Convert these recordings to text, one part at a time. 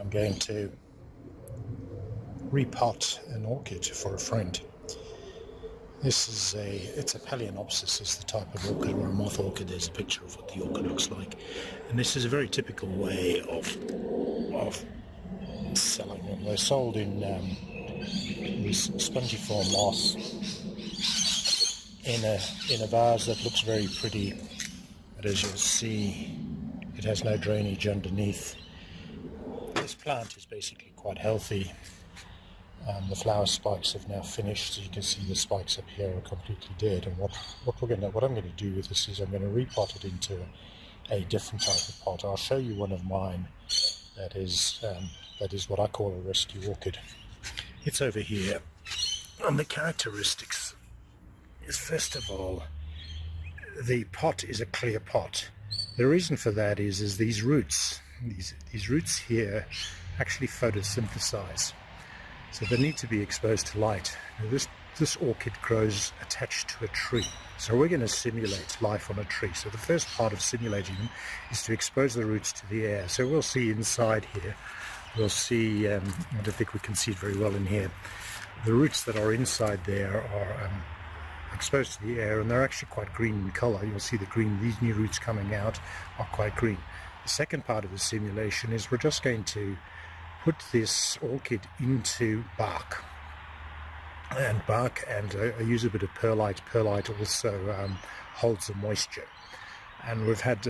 I'm going to repot an orchid for a friend. This is it's a phalaenopsis is the type of orchid, or a moth orchid. There's a picture of what the orchid looks like. And this is a very typical way of selling them. They're sold in this spongiform moss in a vase that looks very pretty, but as you'll see, it has no drainage underneath. This plant is basically quite healthy. The flower spikes have now finished, so you can see the spikes up here are completely dead. And what I'm going to do with this is I'm going to repot it into a different type of pot. I'll show you one of mine that is what I call a rescue orchid. It's over here. And the characteristics is, first of all, the pot is a clear pot. The reason for that is these roots, these roots here actually photosynthesize. So they need to be exposed to light. Now this orchid grows attached to a tree. So we're going to simulate life on a tree. So the first part of simulating them is to expose the roots to the air. So we'll see inside here. We'll see, I don't think we can see it very well in here. The roots that are inside there are exposed to the air, and they're actually quite green in color. You'll see the green, these new roots coming out are quite green. The second part of the simulation is we're just going to put this orchid into bark, and I use a bit of perlite. Perlite also holds the moisture, and we've had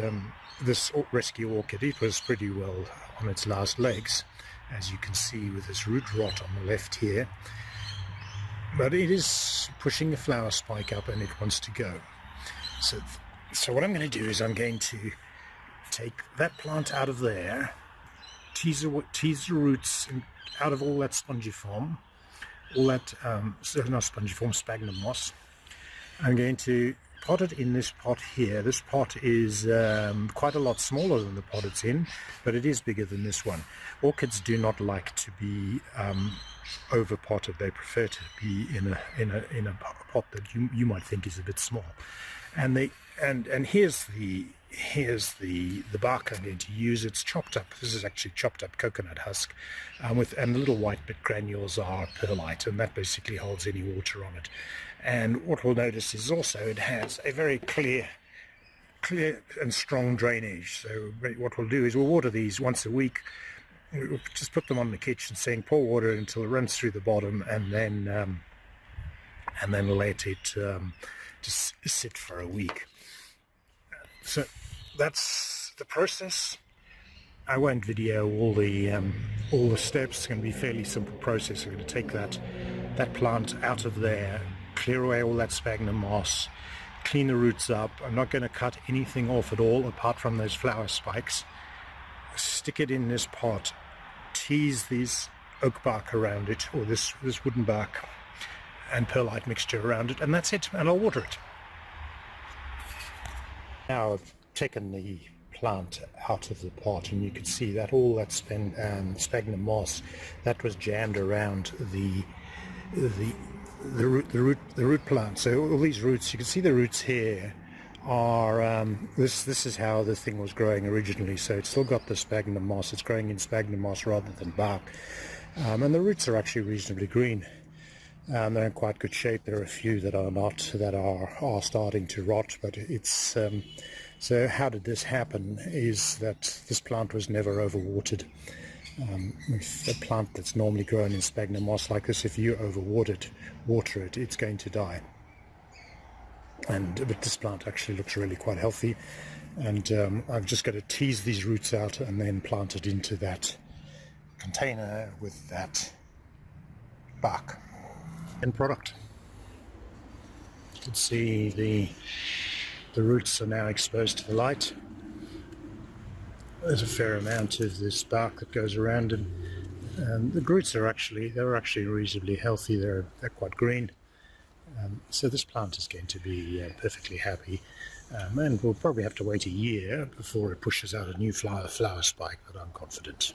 this rescue orchid. It was pretty well on its last legs, as you can see with this root rot on the left here, but it is pushing the flower spike up and it wants to go. So what I'm going to do is I'm going to take that plant out of there, tease the roots out of all that spongiform, sphagnum moss. I'm going to pot it in this pot here. This pot is quite a lot smaller than the pot it's in, but it is bigger than this one. Orchids do not like to be over potted. They prefer to be in a pot that you might think is a bit small. And here's the bark I'm going to use. It's chopped up. This is actually chopped up coconut husk, and the little white bit granules are perlite, and that basically holds any water on it. And what we'll notice is also it has a very clear and strong drainage. So what we'll do is we'll water these once a week. We'll just put them on the kitchen sink, pour water until it runs through the bottom, and then let it just sit for a week. So that's the process. I won't video all the steps. It's going to be a fairly simple process. I'm going to take that plant out of there, clear away all that sphagnum moss, clean the roots up. I'm not going to cut anything off at all apart from those flower spikes. Stick it in this pot, tease these oak bark around it, or this wooden bark and perlite mixture around it, and that's it, and I'll water it. Now I've taken the plant out of the pot, and you can see that all that sphagnum moss that was jammed around the root plant. So all these roots, you can see the roots here are this is how the thing was growing originally. So it's still got the sphagnum moss. It's growing in sphagnum moss rather than bark, and the roots are actually reasonably green. They're in quite good shape. There are a few that are not, that are starting to rot, but it's so how did this happen is that this plant was never overwatered. If a plant that's normally grown in sphagnum moss like this, if you water it, it's going to die. But this plant actually looks really quite healthy, and I've just got to tease these roots out and then plant it into that container with that bark. End product. You can see the roots are now exposed to the light. There's a fair amount of this bark that goes around, and the roots are actually reasonably healthy. They're quite green. So this plant is going to be perfectly happy, and we'll probably have to wait a year before it pushes out a new flower spike, but I'm confident.